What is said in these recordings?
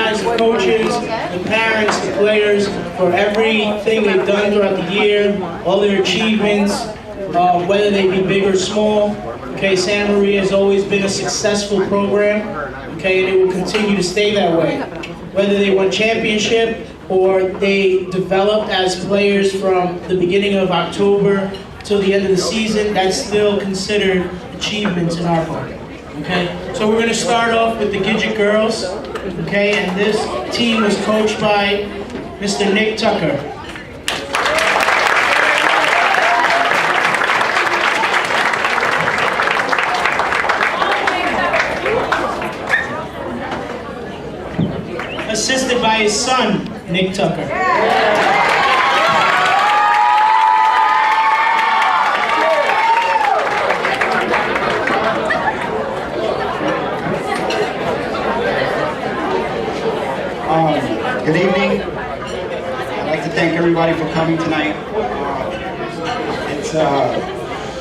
recognize the coaches, the parents, the players for everything they've done throughout the year, all their achievements, whether they be big or small. Okay, Santa Maria has always been a successful program, okay, and it will continue to stay that way. Whether they won championship or they developed as players from the beginning of October till the end of the season, that's still considered achievements in our part. Okay, so we're going to start off with the Gidget girls. Okay, and this team was coached by Mr. Nick Tucker. Assisted by his son, Nick Tucker. Good evening. I'd like to thank everybody for coming tonight.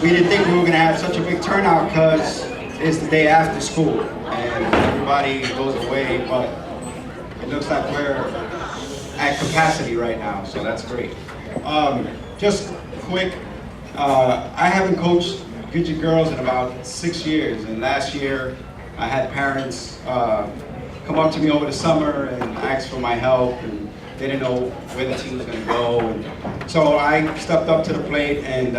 We didn't think we were going to have such a big turnout because it's the day after school and everybody goes away, but it looks like we're at capacity right now, so that's great. Just quick, I haven't coached Gidget girls in about 6 years, and last year I had parents come up to me over the summer and ask for my help, and they didn't know where the team was going to go. And so I stepped up to the plate, and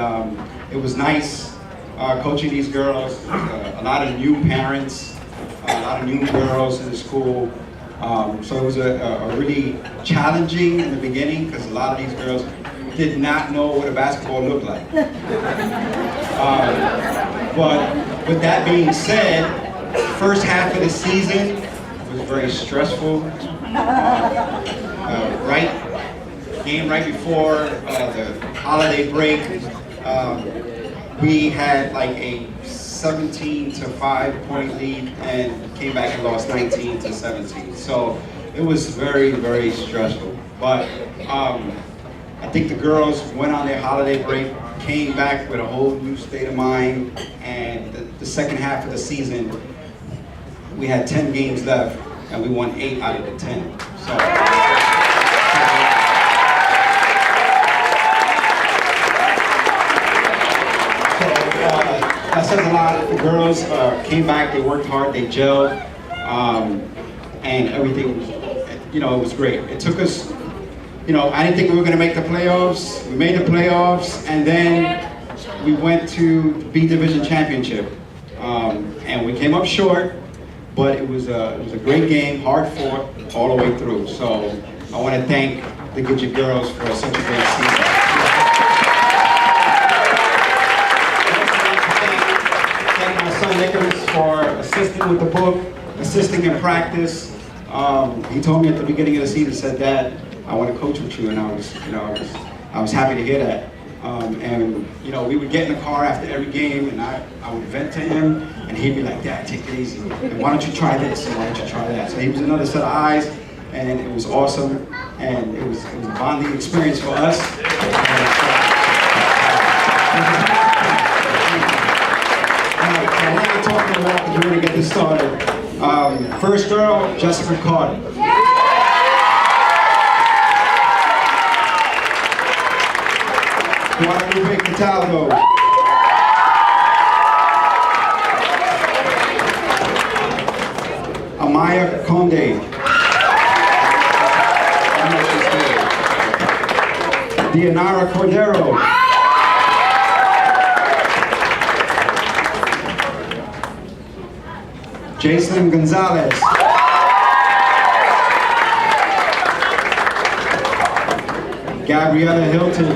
it was nice coaching these girls. A lot of new parents, a lot of new girls in the school. So it was a really challenging in the beginning because a lot of these girls did not know what a basketball looked like. But with that being said, first half of the season was very stressful. Game right before the holiday break, we had like a 17-5 point lead and came back and lost 19-17. So it was very, very stressful. But I think the girls went on their holiday break, came back with a whole new state of mind, and the second half of the season, we had 10 games left, and we won 8 out of the 10. So that says a lot. The girls came back, they worked hard, they gelled, and everything, it was great. It took us, I didn't think we were going to make the playoffs. We made the playoffs, and then we went to the B Division Championship, and we came up short. But it was a great game, hard fought all the way through. So I want to thank the Gidget girls for such a great season. Thank my son Nicholas for assisting with the book, assisting in practice. He told me at the beginning of the season, said, "Dad, I want to coach with you," and I was happy to hear that. And we would get in the car after every game, and I would vent to him, and he'd be like, "Dad, take it easy. And why don't you try this? And why don't you try that?" So he was another set of eyes, and it was awesome, and it was a bonding experience for us. And what we're talking about, we're going to get this started. First girl, Jessica Carter. Guadalupe Cataldo. Amaya Conde. Dianara Cordero. Jason Gonzalez. Gabriella Hilton.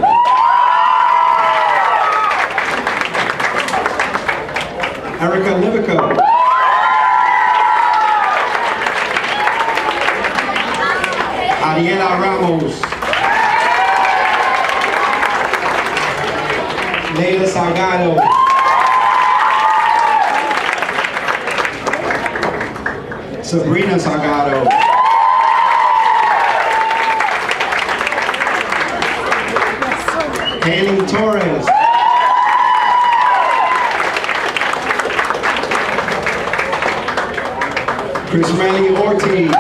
Erica Livico. Ariela Ramos. Leila Salgado. Sabrina Salgado. Haley Torres. Chris Manley Ortiz.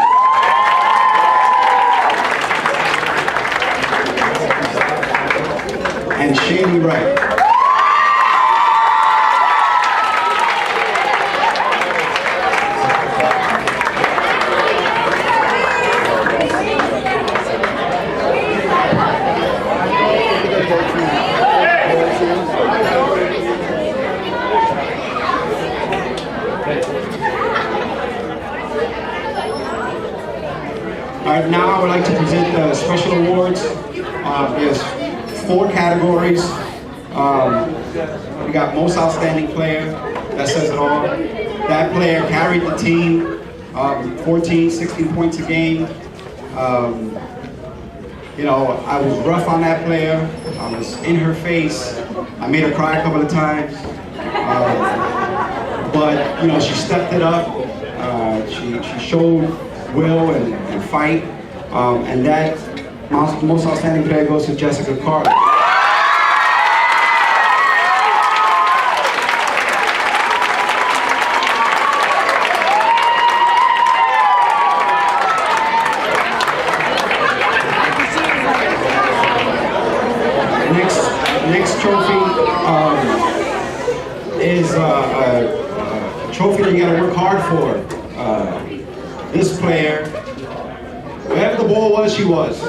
Now I would like to present the special awards. There's 4 categories. We got most outstanding player. That says it all. That player carried the team 14, 16 points a game. You know, I was rough on that player. I was in her face. I made her cry a couple of times. But, you know, she stepped it up. She showed will and fight. And that most outstanding player goes to Jessica Carter. Next trophy is a trophy that you gotta work hard for. This player, wherever the ball was, she was.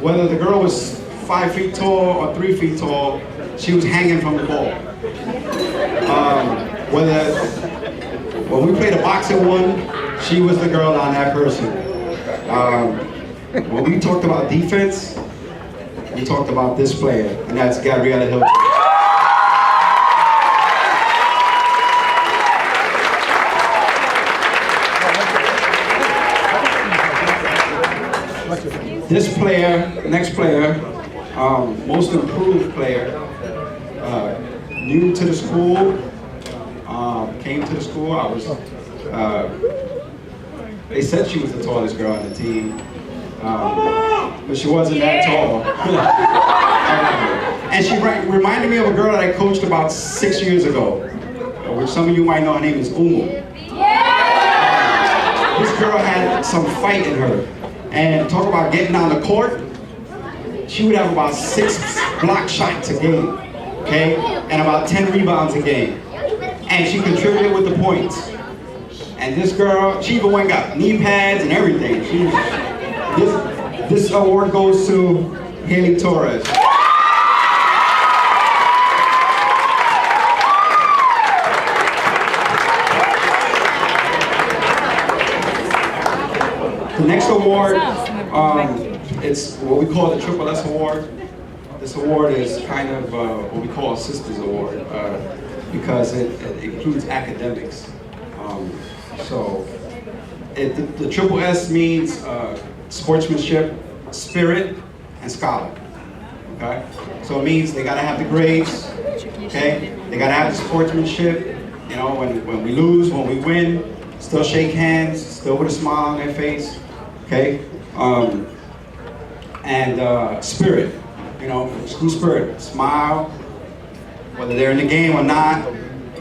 Whether the girl was 5 feet tall or 3 feet tall, she was hanging from the ball. When we played a boxing one, she was the girl on that person. When we talked about defense, we talked about this player, and that's Gabriella Hilton. This player, next player, most improved player, new to the school, came to the school. They said she was the tallest girl on the team. But she wasn't that tall. And she reminded me of a girl that I coached about 6 years ago, which some of you might know. Her name is Umu. This girl had some fight in her. And talk about getting on the court, she would have about 6 block shots a game, okay? And about 10 rebounds a game. And she contributed with the points. And this girl, she even went and got knee pads and everything. This award goes to Haley Torres. The next award, it's what we call the Triple S Award. This award is kind of what we call a Sisters Award because it includes academics. The Triple S means sportsmanship, spirit, and scholar. Okay, so it means they gotta have the grades. Okay, they gotta have the sportsmanship. You know, when we lose, when we win, still shake hands, still with a smile on their face. Okay, and spirit. You know, school spirit, smile, whether they're in the game or not.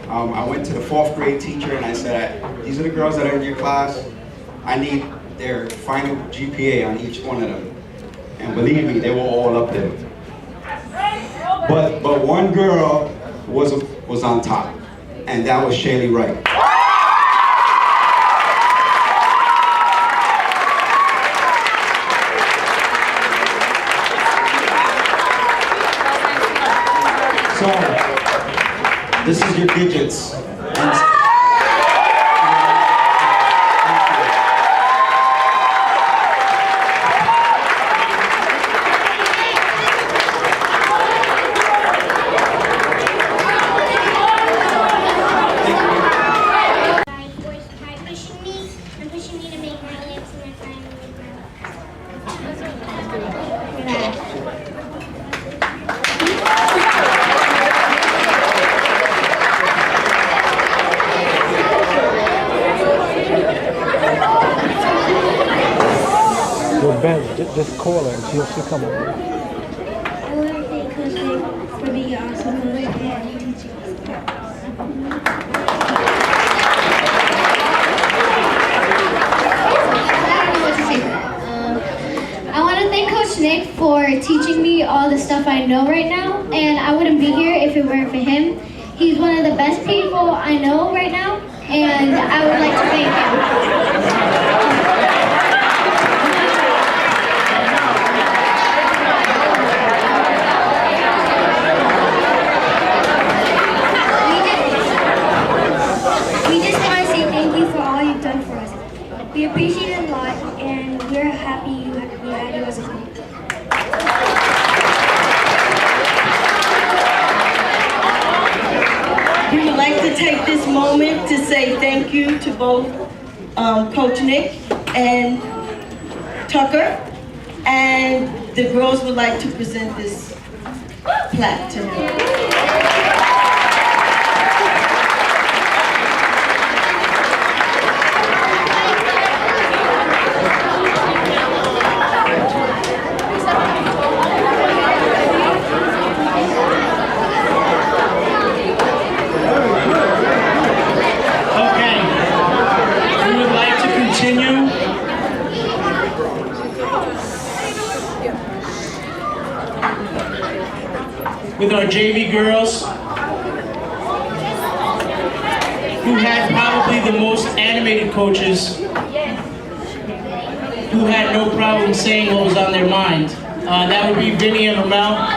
I went to the 4th grade teacher and I said, these are the girls that are in your class. I need their final GPA on each one of them. And believe me, they were all up there. But one girl was on top, and that was Shaylee Wright. So, this is your digits. Just call her and she'll come over. I want to thank Coach Nick for being an awesome coach and teaching us. I want to thank Coach Nick for teaching me all the stuff I know right now, and I wouldn't be here if it weren't for him. He's one of the best people I know right now, and I would like to thank him. We We appreciate it a lot, and we're happy we had you as a coach. We would like to take this moment to say thank you to both Coach Nick and Tucker, and the girls would like to present this plaque to him. With our JV girls, who had probably the most animated coaches, who had no problem saying what was on their mind. That would be Vinny and Ramel.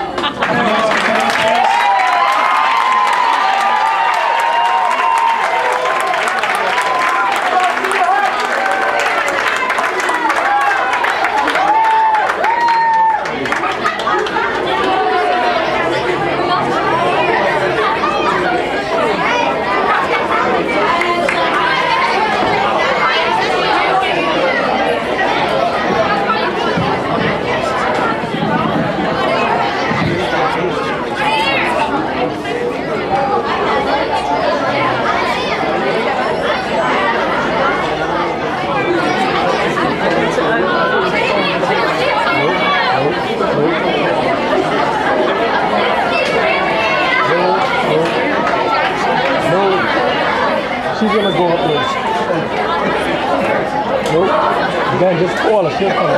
She's gonna go up there. Nope. Then just call her. She'll come up.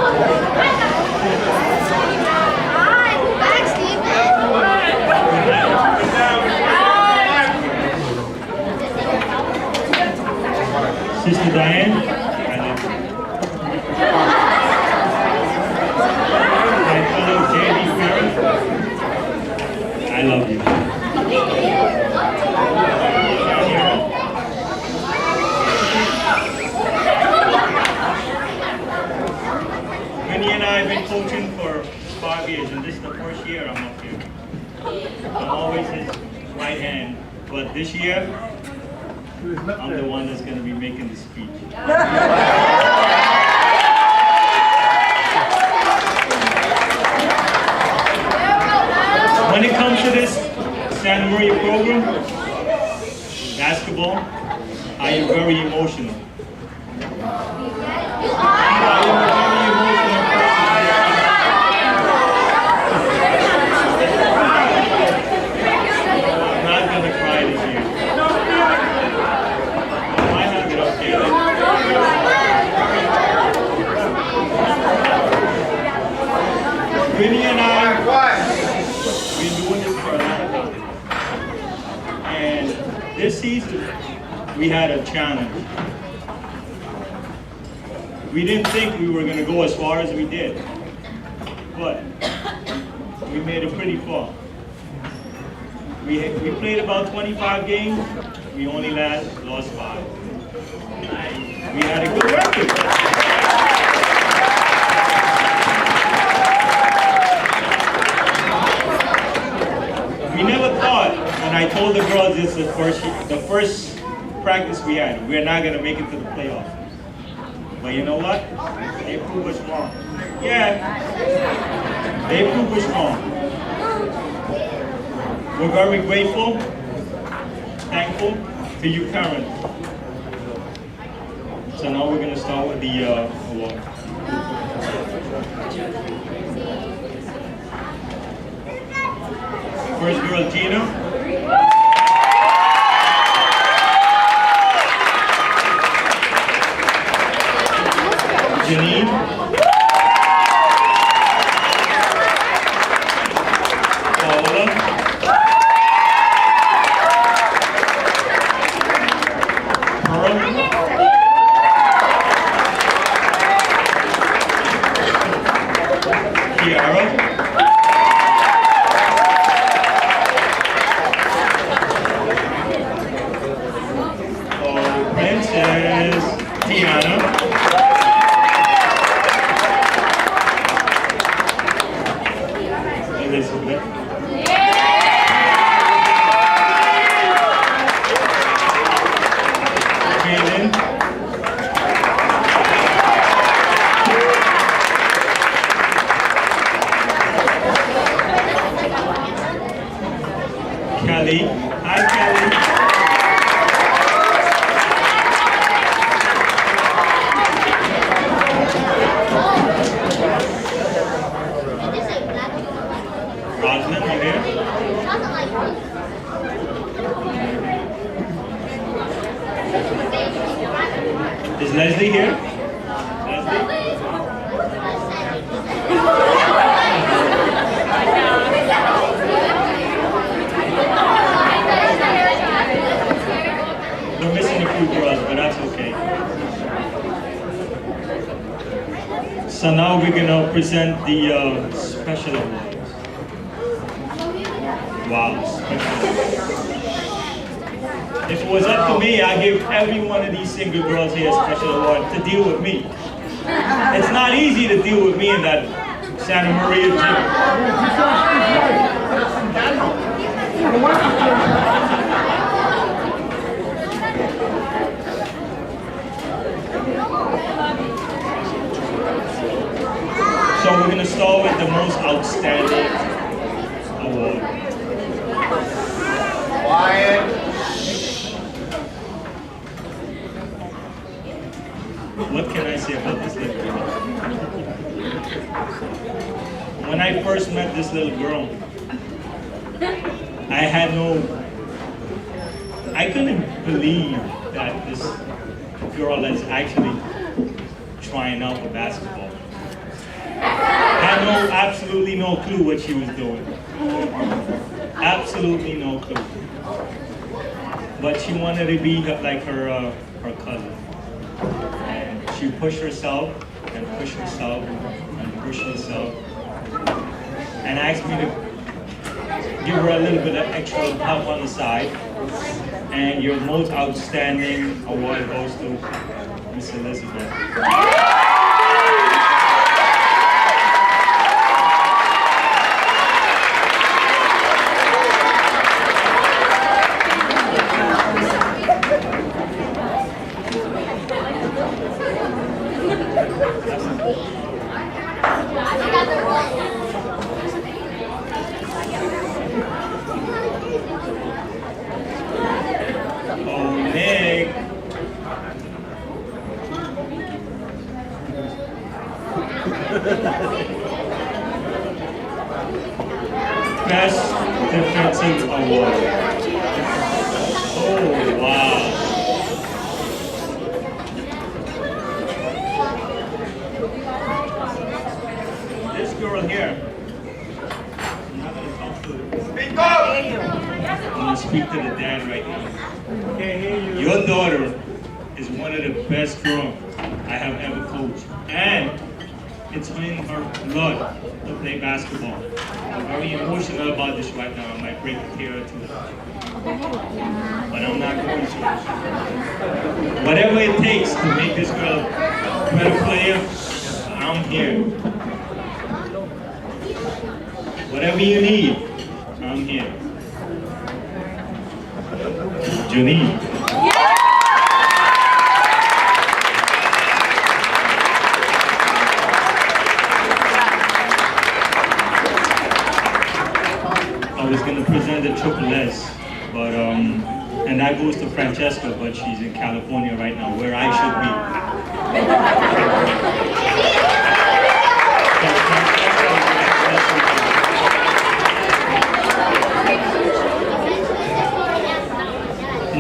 Sister Diane, my fellow JV parents, I love you. Winnie and I have been coaching for 5 years, and this is the first year I'm up here. I'm always his right hand, but this year, I'm the one that's going to be making the speech. When it comes to this Santa Maria program, basketball, I am very emotional. I'm not going to cry this year. Vinny and I have been doing this for a long time. And this season, we had a challenge. We didn't think we were going to go as far as we did. But we made it pretty far. We played about 25 games. We only lost 5. We had a good record. We never thought, and I told the girls this is the first practice we had, we're not going to make it to the playoffs. But you know what? They proved us wrong. Yeah, they proved us wrong. We're very grateful, thankful to you parents. So now we're going to start with the award. First girl, Gina. Janine. Paola. Pearl. Kiara. Princess Tiana. We're missing a few girls, but that's okay. So now we're gonna present the special awards. Wow, special awards. If it was up to me, I'd give every one of these single girls here a special award to deal with me. It's not easy to deal with me in that Santa Maria So we're going to start with the most outstanding award. What can I say about this little girl? When I first met this little girl, I couldn't believe that this girl is actually trying out for basketball. I had absolutely no clue what she was doing. Absolutely no clue. But she wanted to be like her cousin. And she pushed herself and pushed herself and pushed herself and asked me to give her a little bit of extra help on the side. And your most outstanding award goes to Miss Elizabeth. Oh, Nick. Best Defensive Award. Oh, wow. This girl here. I'm not going to talk to her. I'm going to speak to the dad right now. Your daughter is one of the best girls I have ever coached. And it's in her blood to play basketball. I'm very emotional about this right now. I might break a tear or two. But I'm not going to. Whatever it takes to make this girl a better player, I'm here. Whatever you need, I'm here. Janine. I was going to present the Triple S, but and that goes to Francesca, but she's in California right now, where I should be.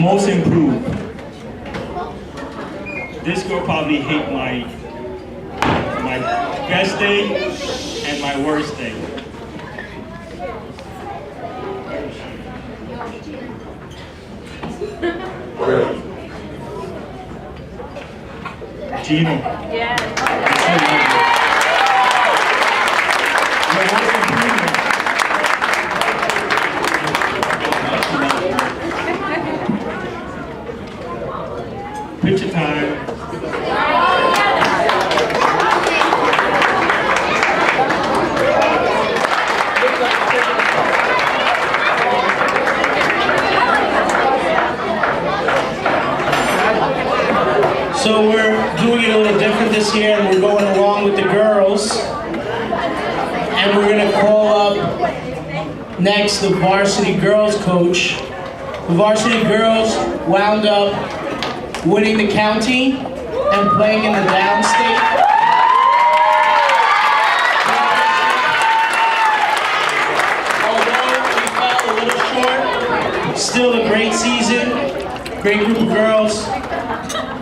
Most improved. This girl probably hate my best day and my worst day. Gino. Yeah. Picture time. So we're doing it a little different this year, and we're going along with the girls. And we're going to call up next the varsity girls coach. The varsity girls wound up winning the county and playing in the downstate. Although we fell a little short, still a great season, great group of girls.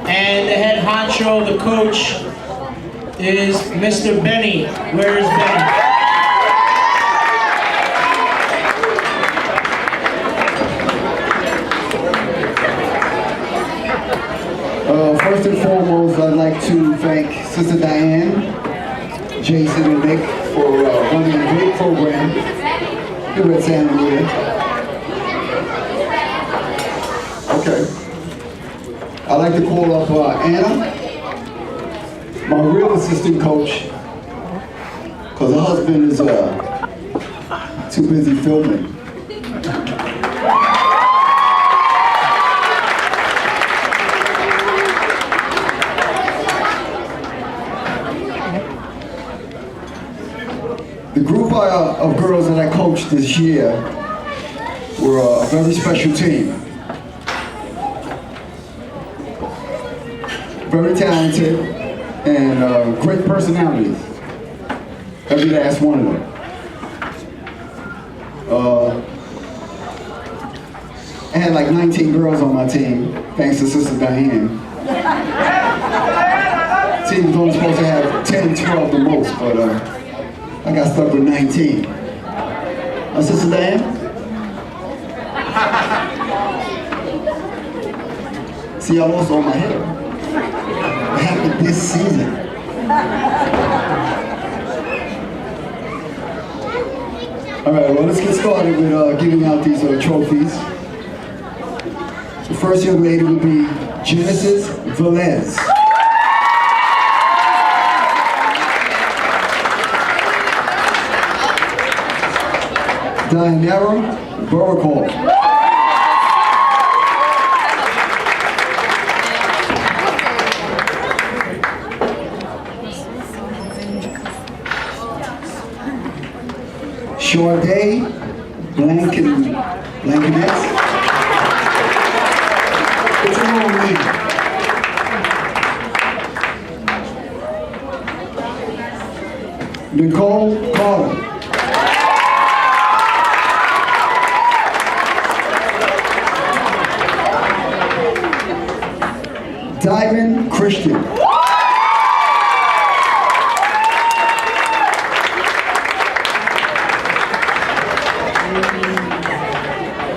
And the head honcho, the coach, is Mr. Benny. Where is Benny? First and foremost, I'd like to thank Sister Diane, Jason, and Nick for running a great program here at Santa Maria. Okay. I'd like to call up Anna, my real assistant coach, because her husband is too busy filming. The group of girls that I coached this year were a very special team. Very talented and great personalities. Every last one of them. I had like 19 girls on my team, thanks to Sister Diane. Team was only supposed to have 10, 12 the most, but I got stuck with 19. Sister Diane? See, I lost all my hair. It happened this season. All right, well, let's get started with giving out these trophies. The first young lady will be Genesis Velez. Dianera Burkle. Shorday Blankenets. It's a long name. Nicole Carter. Diamond Christian.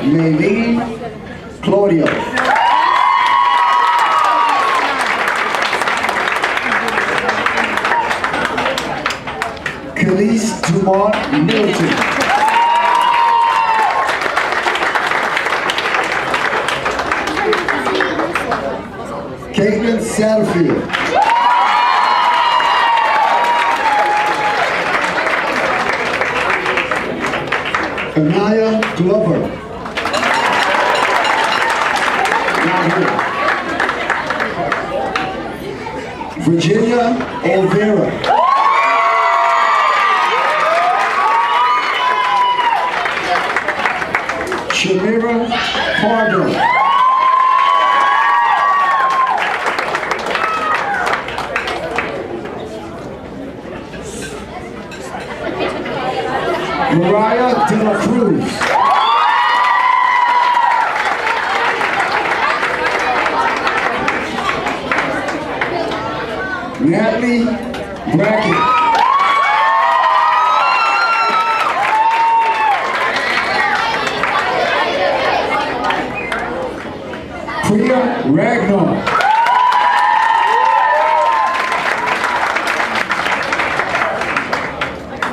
Maylene Claudio. Khalees Dumont Middleton. Caitlin Satterfield. Anaya Glover. Not here. Virginia Olvera. Shamira Pardo. Mariah De La Cruz. Natalie Brackett. Priya Ragnar.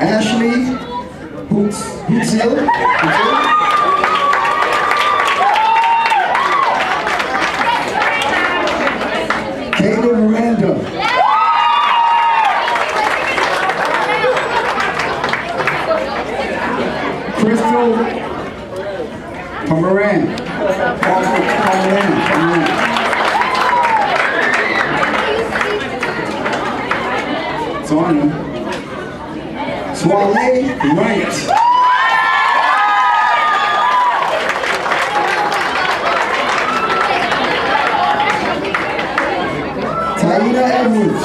Ashley Hootsil. Kayla Miranda. Crystal Pomeran. It's on you. Swale Wright. Taina Edwards.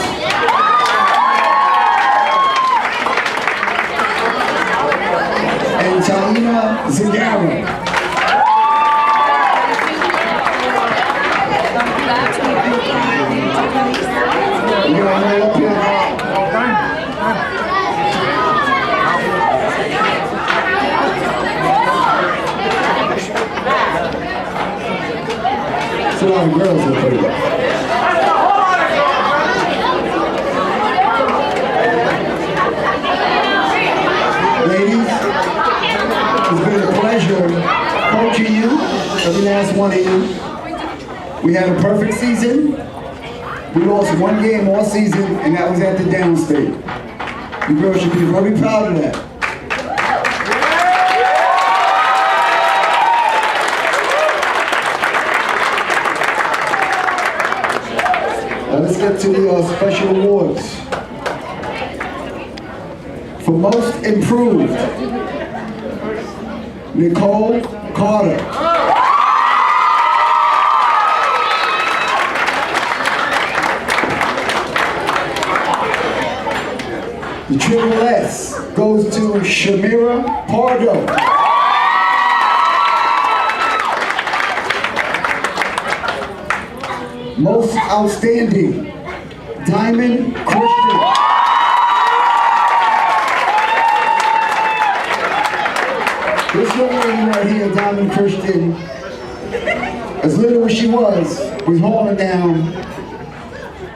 And Taina Zagara. You got right up here. last one of you. We had a perfect season. We lost one game all season, and that was at the downstate. You girls should be very proud of that. Now let's get to the special awards. For most improved, Nicole Carter. The Triple S goes to Shamira Pardo. Most outstanding, Diamond Christian. This young lady right here, Diamond Christian, as little as she was holding down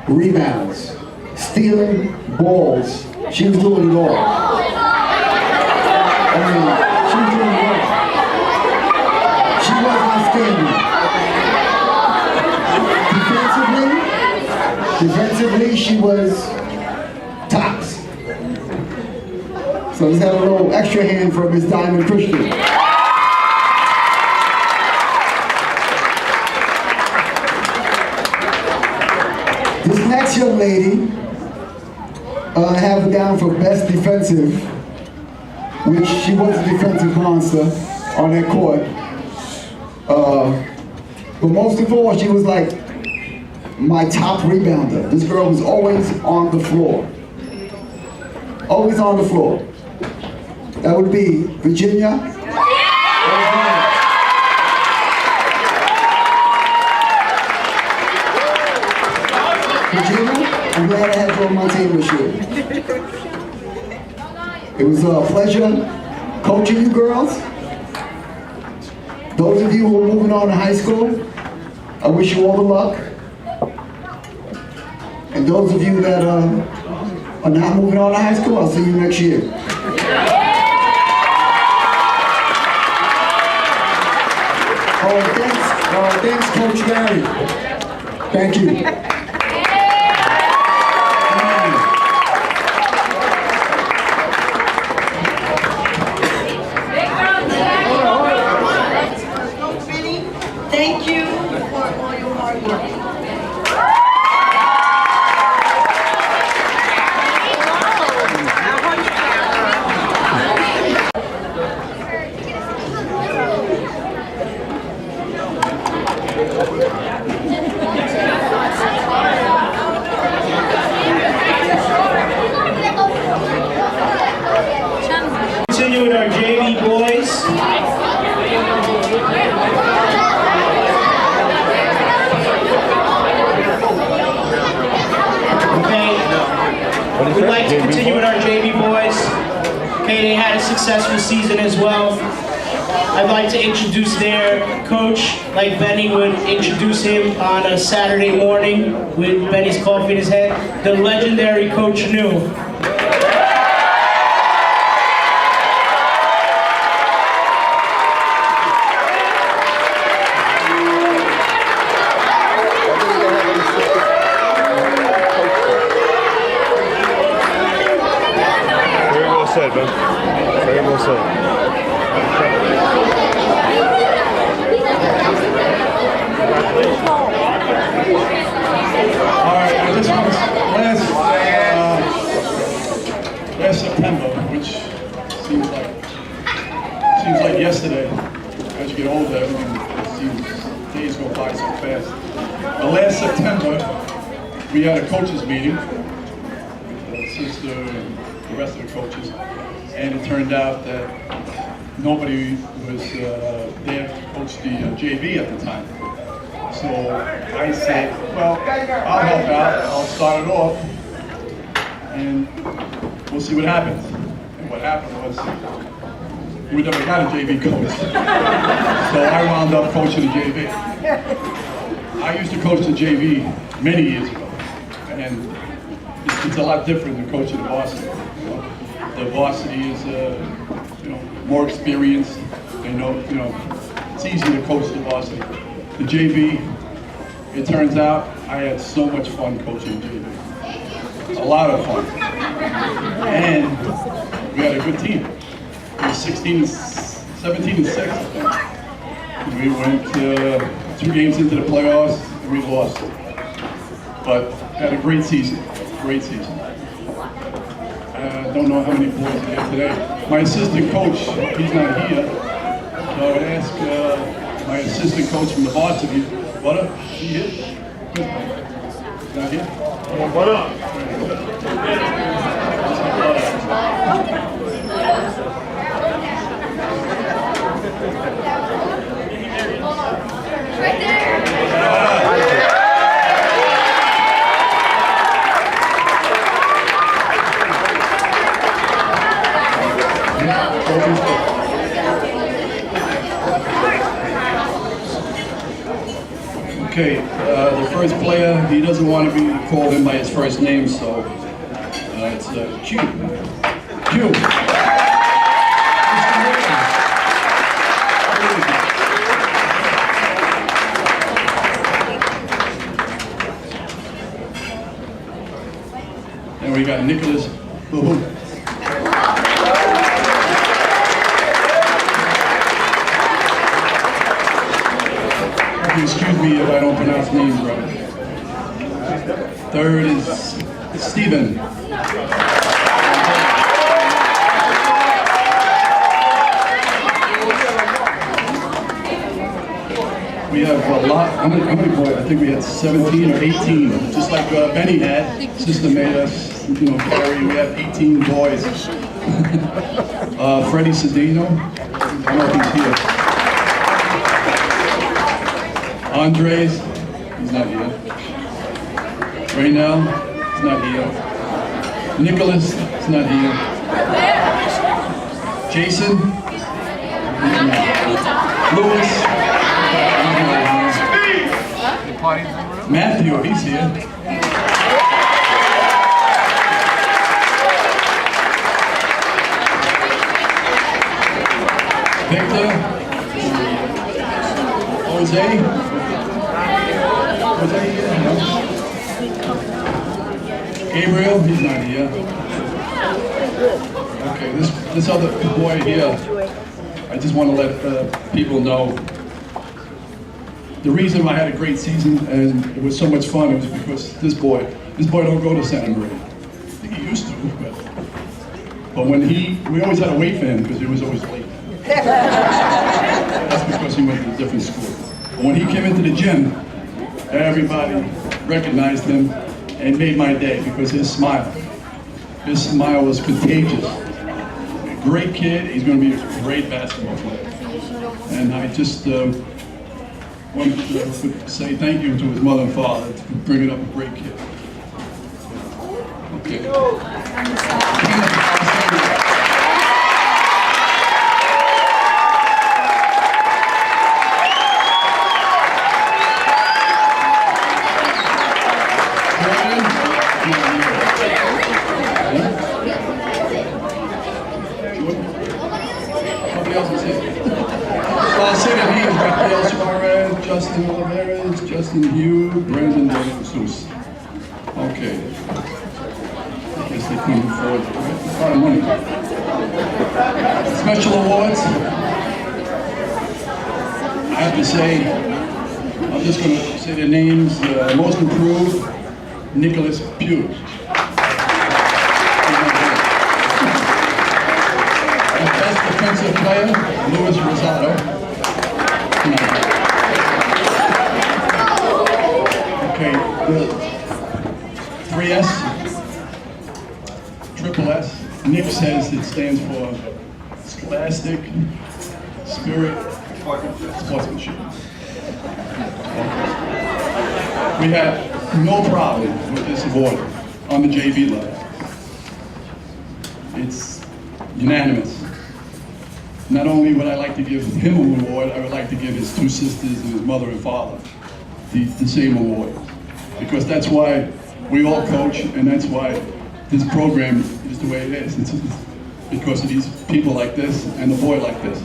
rebounds, stealing balls. She was doing it all. I mean, she was doing it all. She was outstanding. Defensively, she was tops. So let's have a little extra hand for Miss Diamond Christian. This next young lady, I have her down for best defensive, which she was a defensive monster on that court. But most of all, she was like my top rebounder. This girl was always on the floor. Always on the floor. That would be Virginia. Virginia, I'm glad I had you on my team this year. It was a pleasure coaching you girls. Those of you who are moving on to high school, I wish you all the luck. And those of you that are not moving on to high school, I'll see you next year. Thanks, Coach Barry. Thank you. Thank you for all your hard work. Continue with our JV boys. We'd like to continue with our JV boys. Okay, they had a successful season as well. I'd like to introduce their coach, like Benny would introduce him on a Saturday morning with Benny's coffee in his hand, the legendary Coach New. Said, man. Very well said. All right, this was last September, which seems like yesterday. As you get older, everything seems, days go by so fast. But last September, we had a coaches meeting, sister and the rest of the coaches, and it turned out that nobody was there to coach the JV at the time. So I said, well, I'll help out, I'll start it off, and we'll see what happens. And what happened was, we never got a JV coach. So I wound up coaching the JV. I used to coach the JV many years ago, and it's a lot different than coaching the varsity. The varsity is, more experienced. They know, it's easy to coach the varsity. The JV, it turns out I had so much fun coaching JV. A lot of fun. And we had a good team. We were 17 and 6, I think. We went 2 games into the playoffs and we lost. But had a great season. Great season. I don't know how many boys are here today. My assistant coach, he's not here. So I would ask my assistant coach from the varsity, what up? Is he here? He's not here? What up? Right there. Okay, the first player, he doesn't want to be called in by his first name, so it's Q. Q. And we got Nicholas. Excuse me if I don't pronounce names right. Third is Stephen. We have a lot. How many boys? I think we had 17 or 18. Just like Benny had. Sister made us, carry. We have 18 boys. Freddie Cedino. I don't know if he's here. Andres, he's not here. Raynell, he's not here. Nicholas, he's not here. Jason, he's not here. Louis, he's not here. Matthew, he's here. Victor, Jose, Gabriel, he's not here. Okay, this other boy here, I just want to let people know the reason I had a great season and it was so much fun was because this boy don't go to Santa Maria. I think he used to, but when we always had to wait for him because he was always late. That's because he went to a different school. But when he came into the gym, everybody recognized him and made my day because his smile was contagious. A great kid, he's going to be a great basketball player. And I just want to say thank you to his mother and father for bringing up a great kid. Okay. Justin Oliveras, Justin Hugh, Brandon De Jesus. Okay. I guess they couldn't afford a lot of money. Special awards. I have to say, I'm just going to say their names. Most improved, Nicholas Pugh. Best defensive player, Luis Rosado. Okay, the 3S, triple S. Nick says it stands for Scholastic Spirit Sportsmanship. We have no problem with this award on the JV level. It's unanimous. Not only would I like to give him an award, I would like to give his 2 sisters and his mother and father the same award. Because that's why we all coach, and that's why this program is the way it is. It's because of these people like this and a boy like this.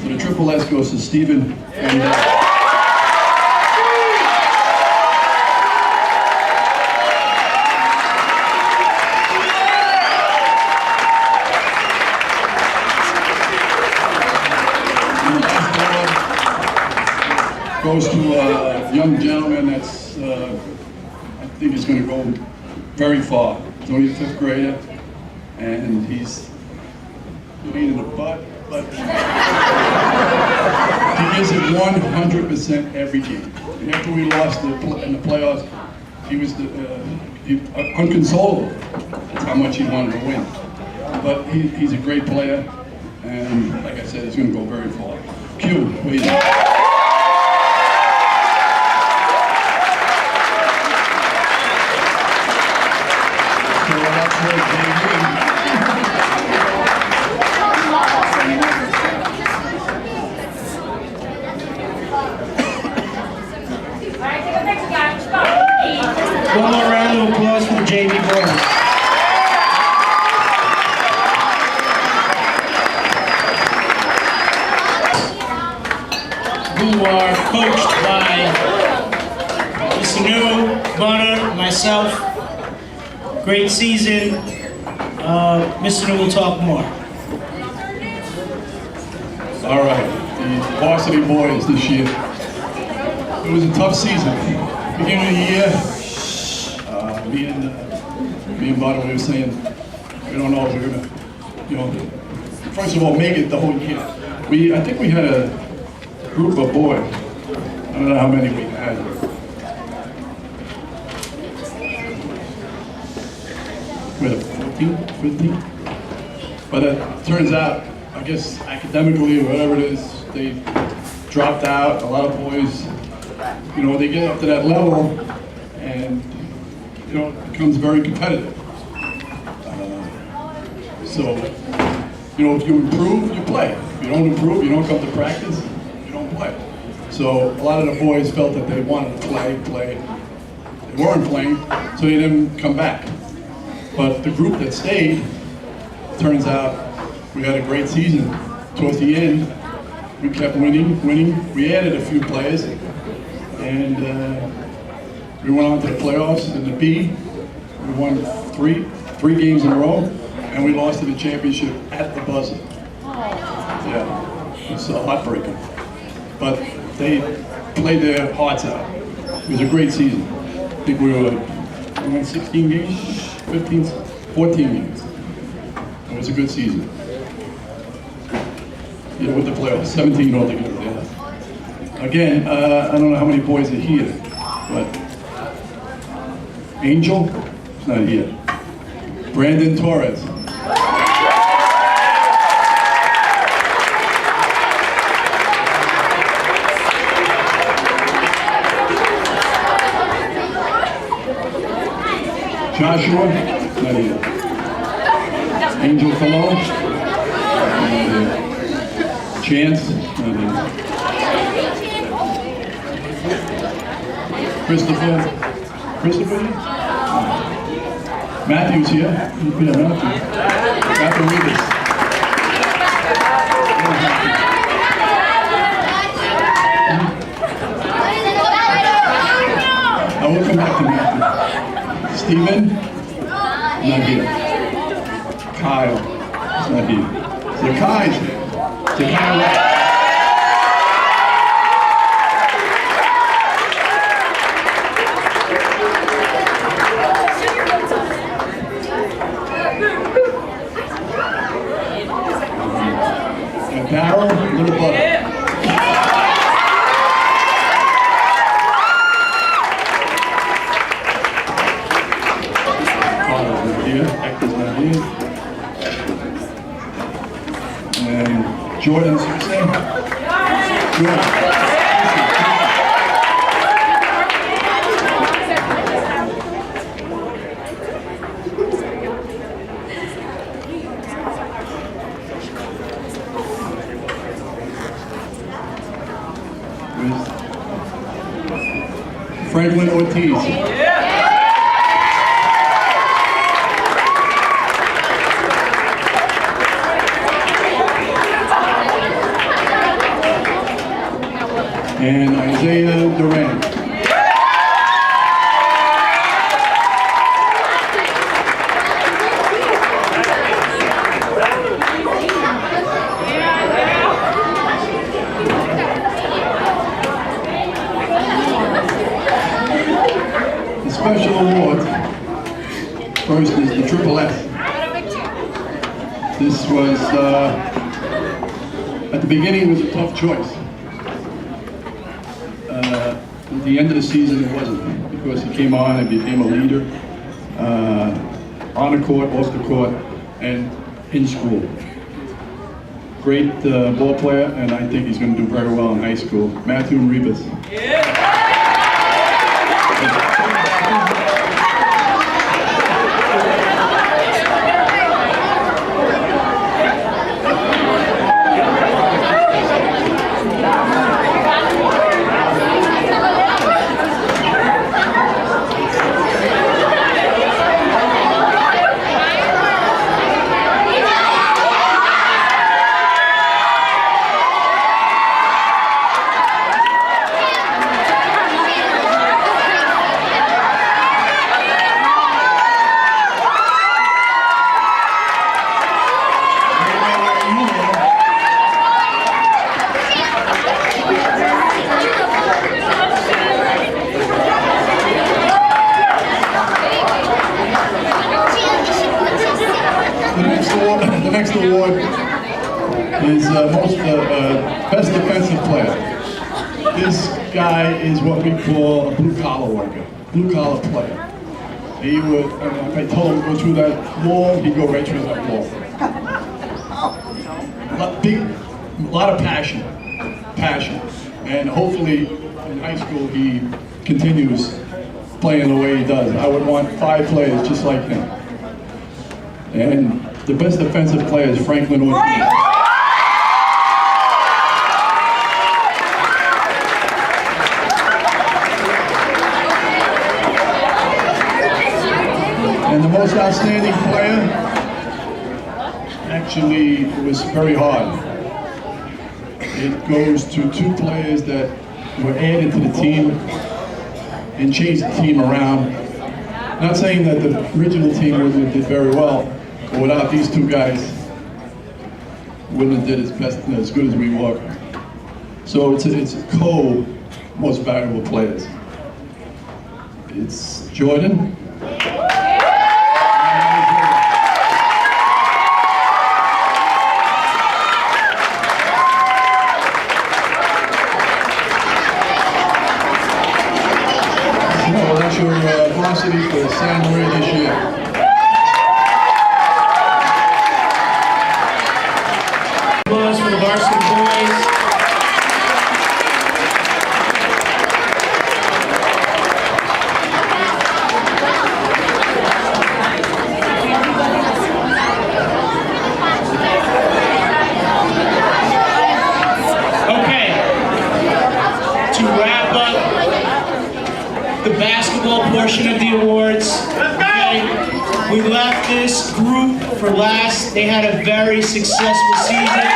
So the Triple S goes to Stephen and goes to a young gentleman that's, I think he's going to go very far. He's only a 5th grader, and he's a pain in the butt, but he gives it 100% every game. And after we lost in the playoffs, he was unconsolable. That's how much he wanted to win. But he's a great player, and like I said, he's going to go very far. Q, please. One more round of applause for the JV boys. Who are coached by Mr. New, Bunner, myself. Great season. Mr. New will talk more. All right, the varsity boys this year. It was a tough season. Beginning of the year, me and Butter, we were saying, we don't know if we're gonna, first of all, make it the whole year. I think we had a group of boys. I don't know how many we had. We had 14, 15. But it turns out, I guess academically or whatever it is, they dropped out. A lot of boys, they get up to that level and, it becomes very competitive. So, if you improve, you play. If you don't improve, you don't come to practice, you don't play. So a lot of the boys felt that they wanted to play. They weren't playing, so they didn't come back. But the group that stayed, turns out we had a great season. Towards the end, we kept winning. We added a few players, and we went on to the playoffs in the B. We won three games in a row, and we lost to the championship at the buzzer. Yeah, it's heartbreaking. But they played their hearts out. It was a great season. I think we won 16 games, 14 games. It was a good season. Yeah, with the playoffs, 17 altogether. Yeah. Again, I don't know how many boys are here, but Angel is not here. Brandon Torres. Joshua, not here. Angel Colon, not here. Chance, not here. Christopher here? Matthew's here. Yeah, Matthew Rivas. I will come back to Matthew. Stephen? Not here. Kyle? He's not here. Zakai's here. Zakai. And Darryl, little butter. Hector's not here. And Jordan's here. Jordan. Franklin Ortiz. and Isaiah Duran. The special award first is the Triple S. This was, at the beginning, it was a tough choice. At the end of the season, it wasn't, because he came on and became a leader on the court, off the court, and in school. Great ball player, and I think he's going to do very well in high school. Matthew Rebus. The next award is best defensive player. This guy is what we call a blue-collar worker, blue-collar player. He would, if I told him to go through that wall, he'd go right through that wall. A lot of passion, and hopefully in high school he continues playing the way he does. I would want 5 players just like him. And the best defensive player is Franklin Ortiz. And the most outstanding player, actually, it was very hard. It goes to 2 players that were added to the team and changed the team around. Not saying that the original team wouldn't have did very well, but without these 2 guys, wouldn't have did as good as we were. So it's most valuable players. It's Jordan. No, that's your varsity for Santa Maria this year. For the varsity boys. Okay, to wrap up the basketball portion of the awards, okay, we left this group for last. They had a very successful season.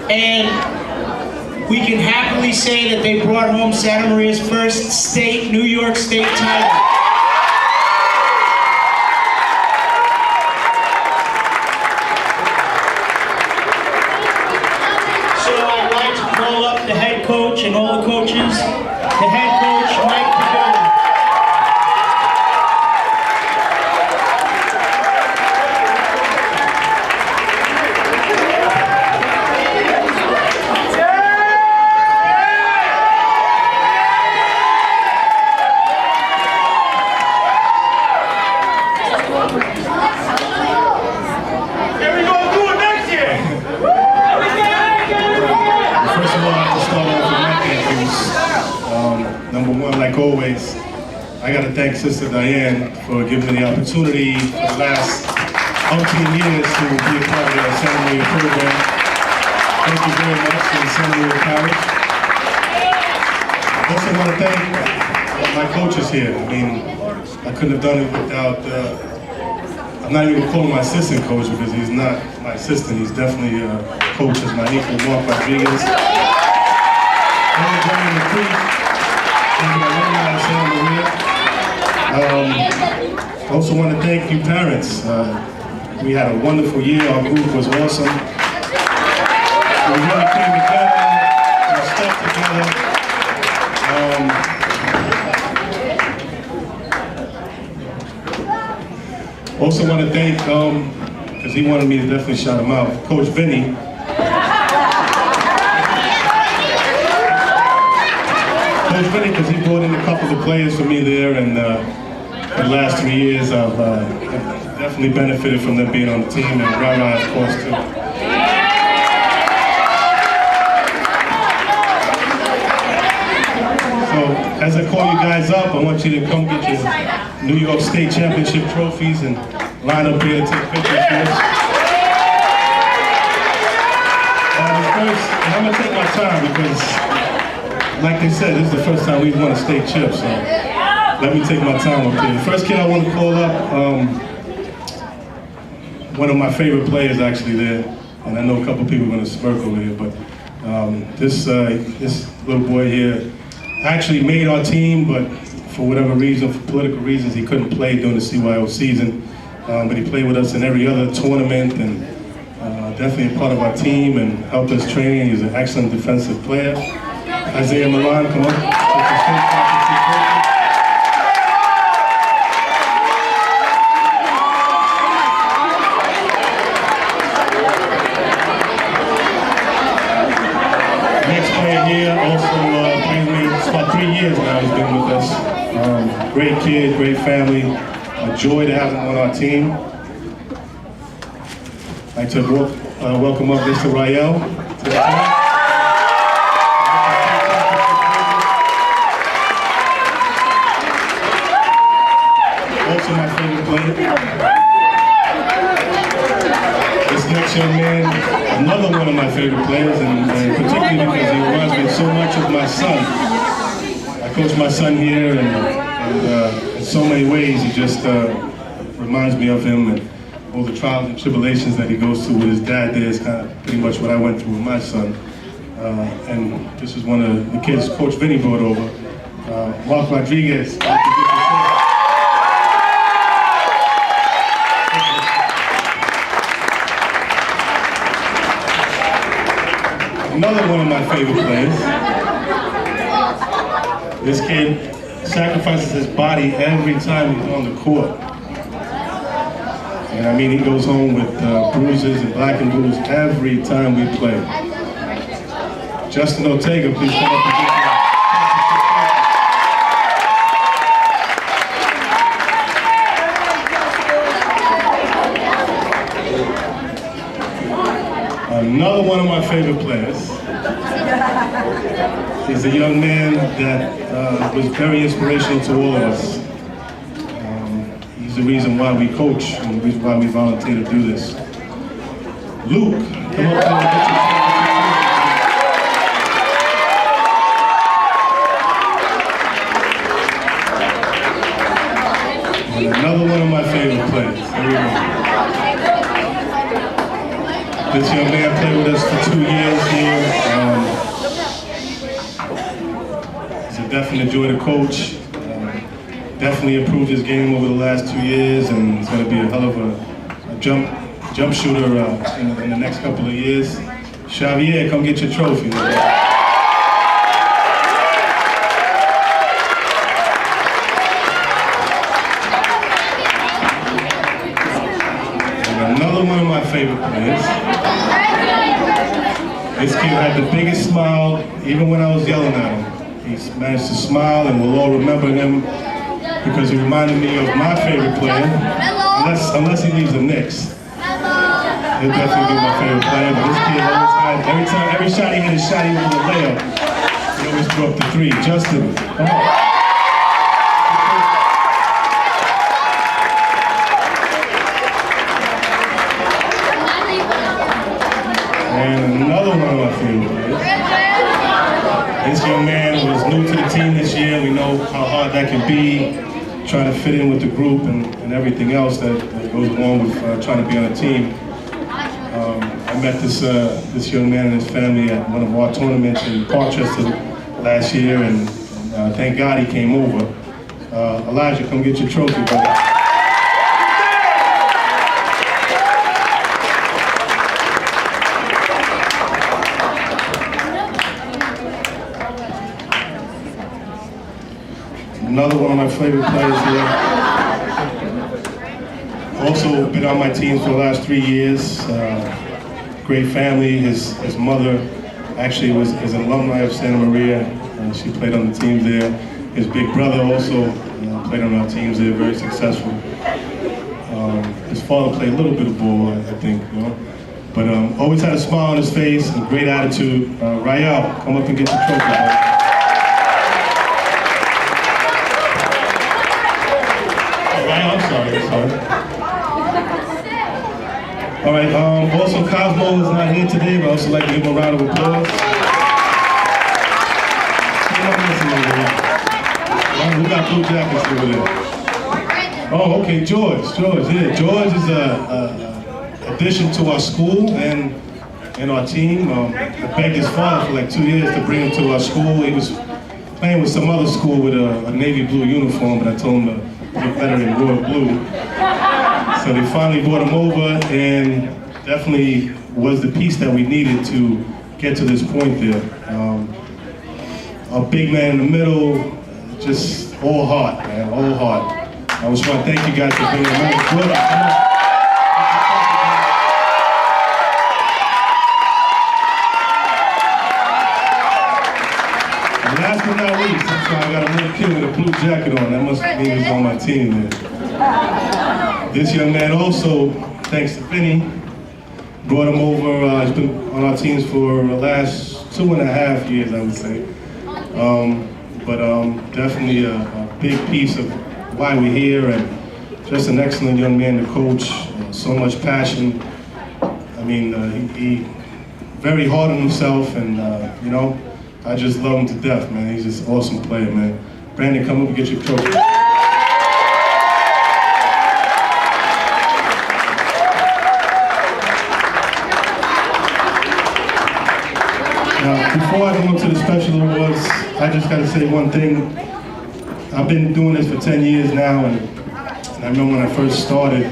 And we can happily say that they brought home Santa Maria's first New York State title. So I'd like to call up the head coach and all the coaches. The head coach, Mike Pagano. Like always, I got to thank Sister Diane for giving me the opportunity for the last umpteen years to be a part of the Santa Maria program. Thank you very much to the Santa Maria College. I also want to thank my coaches here. I mean, I couldn't have done it without, I'm not even calling my assistant coach because he's not my assistant. He's definitely a coach as my equal, Mark Rodriguez. I also want to thank you parents. We had a wonderful year. Our group was awesome. We really came together. We stuck together. Also want to thank, because he wanted me to definitely shout him out, Coach Vinny. Coach Vinny, because he brought in a couple of players for me there, and the last 3 years I've definitely benefited from them being on the team, and Rara, of course, too. So, as I call you guys up, I want you to come get your New York State Championship trophies and line up here to take pictures with us. First, and I'm gonna take my time because, like they said, this is the first time we've won a state chip, so let me take my time up here. The first kid I want to call up, one of my favorite players actually there, and I know a couple people are going to smirk over here, but this little boy here actually made our team, but for whatever reason, for political reasons, he couldn't play during the CYO season, but he played with us in every other tournament, and definitely a part of our team and helped us train. He's an excellent defensive player. Isaiah Milan, come on. Next player here also played with me, it's about 3 years now he's been with us. Great kid, great family. A joy to have him on our team. I'd like to welcome up Mr. Rael to the team. Also my favorite player. This next young man, another one of my favorite players, and particularly because he reminds me so much of my son. I coach my son here, and in so many ways he just reminds me of him, and all the trials and tribulations that he goes through with his dad there is kind of pretty much what I went through with my son. And this is one of the kids Coach Vinny brought over, Mark Rodriguez. Another one of my favorite players. This kid sacrifices his body every time he's on the court. And I mean, he goes home with bruises and black and blues every time we play. Justin Ortega, please come up and get Another one of my favorite players is a young man that was very inspirational to all of us. He's the reason why we coach and the reason why we volunteer to do this. Luke, come up and get your and another one of my favorite players. Here we go. This young man played with us for 2 years here. He's a definite joy to coach. Definitely improved his game over the last 2 years, and he's going to be a hell of a jump shooter in the next couple of years. Xavier, come get your trophy. And another one of my favorite players. This kid had the biggest smile, even when I was yelling at him. He's managed to smile, and we'll all remember him because he reminded me of my favorite player. Unless he leaves the Knicks. He'll definitely be my favorite player. But this kid always had, every shot he hit a shot, he was a layup. He always threw up the three. Justin, come on. And another one of my favorite players. This young man was new to the team this year. We know how hard that can be, trying to fit in with the group and everything else that goes along with trying to be on a team. I met this young man and his family at one of our tournaments in Parkchester last year, and thank God he came over. Elijah, come get your trophy, brother. Another one of my favorite players here. Also been on my team for the last 3 years. Great family. His mother actually is an alumni of Santa Maria. She played on the team there. His big brother also played on our teams there, very successful. His father played a little bit of ball, I think, you know. But always had a smile on his face and great attitude. Rael, come up and get your trophy, buddy. I'm sorry. All right, also Cosmo is not here today, but I also like to give him a round of applause. We got blue jackets over there. Oh, okay, George, yeah. George is a addition to our school and our team. I begged his father for like 2 years to bring him to our school. He was playing with some other school with a navy blue uniform, but I told him to get better in royal blue. So they finally brought him over, and definitely was the piece that we needed to get to this point there. A big man in the middle, just all heart, man, all heart. I just want to thank you guys for being here. Good. Come on. And last but not least, I'm sorry, I got a little kid with a blue jacket on. That must mean he's on my team there. This young man also, thanks to Vinny, brought him over. He's been on our teams for the last 2.5 years, I would say. But definitely a big piece of why we're here, and just an excellent young man to coach. So much passion. I mean, he very hard on himself, and you know, I just love him to death, man. He's just an awesome player, man. Brandon, come up and get your trophy. Before I go into the special awards, I just got to say one thing. I've been doing this for 10 years now, and I remember when I first started,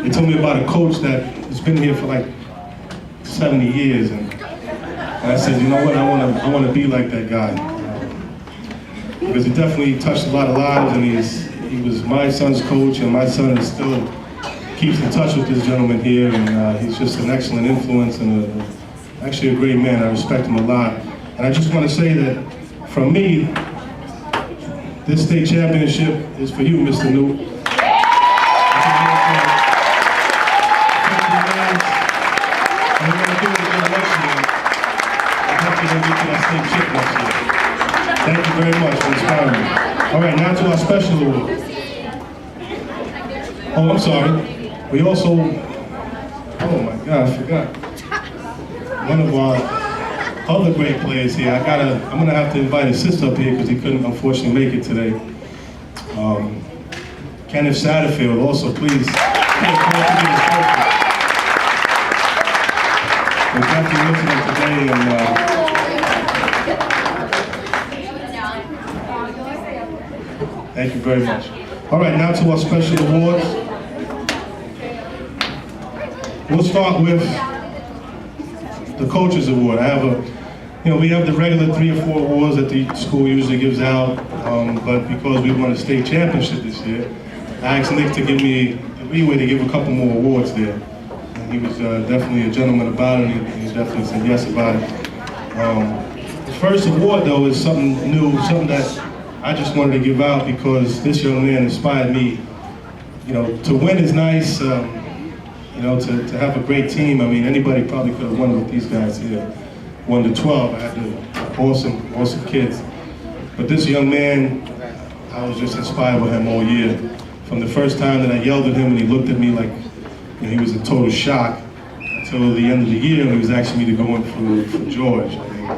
they told me about a coach that has been here for like 70 years, and I said, you know what, I want to be like that guy, because he definitely touched a lot of lives, and he was my son's coach, and my son is still keeps in touch with this gentleman here, and he's just an excellent influence and actually a great man. I respect him a lot. And I just want to say that, from me, this state championship is for you, Mr. Newt. Thank you very much for inspiring me. All right, now to our special award. Oh, I'm sorry. We also, oh my God, I forgot. One of our other great players here. I'm gonna have to invite his sister up here because he couldn't unfortunately make it today. Kenneth Satterfield, also please. We're definitely listening today, and thank you very much. All right, now to our special awards. We'll start with the Coaches Award. We have the regular 3 or 4 awards that the school usually gives out, but because we won a state championship this year, I asked Nick to give me the leeway to give a couple more awards there. And he was definitely a gentleman about it, and he definitely said yes about it. The first award, though, is something new, something that I just wanted to give out because this young man inspired me. You know, to win is nice. You know, to have a great team. I mean, anybody probably could have won with these guys here. 1 to 12. I had the awesome kids. But this young man, I was just inspired by him all year. From the first time that I yelled at him and he looked at me like he was in total shock, until the end of the year when he was asking me to go in for George. I mean,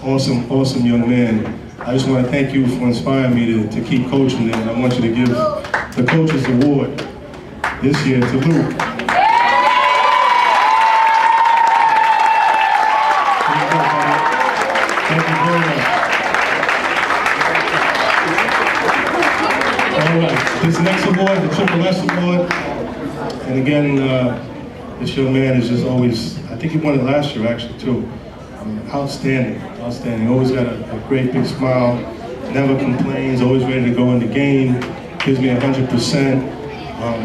awesome young man. I just want to thank you for inspiring me to keep coaching, and I want you to give the Coaches Award this year to Luke. Thank you very much. All right, this next award, the Triple S Award, and again, this young man is just always, I think he won it last year actually too. Outstanding. Always got a great big smile, never complains, always ready to go in the game, gives me 100%,